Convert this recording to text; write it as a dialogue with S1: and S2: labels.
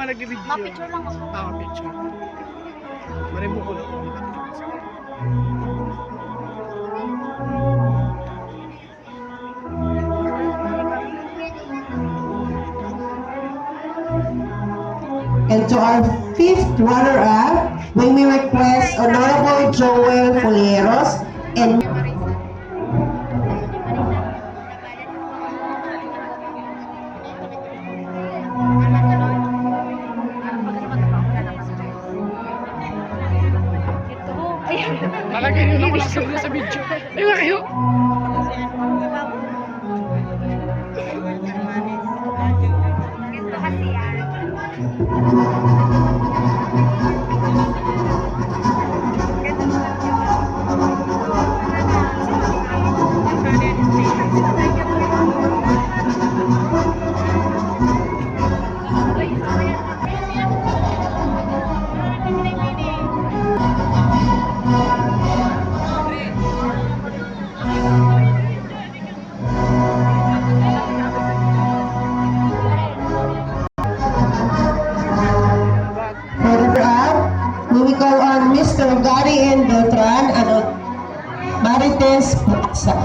S1: nga nag-video.
S2: Ma-picture lang ako.
S1: Picture. Maribo ko lang.
S3: And to our fifth runner-up, we may request Honorable Joel Folieros and
S1: Talagay nyo naman sa video. Ayun nga kayo.
S3: we call on Mr. Gary N. Beltran and Marites Paksa.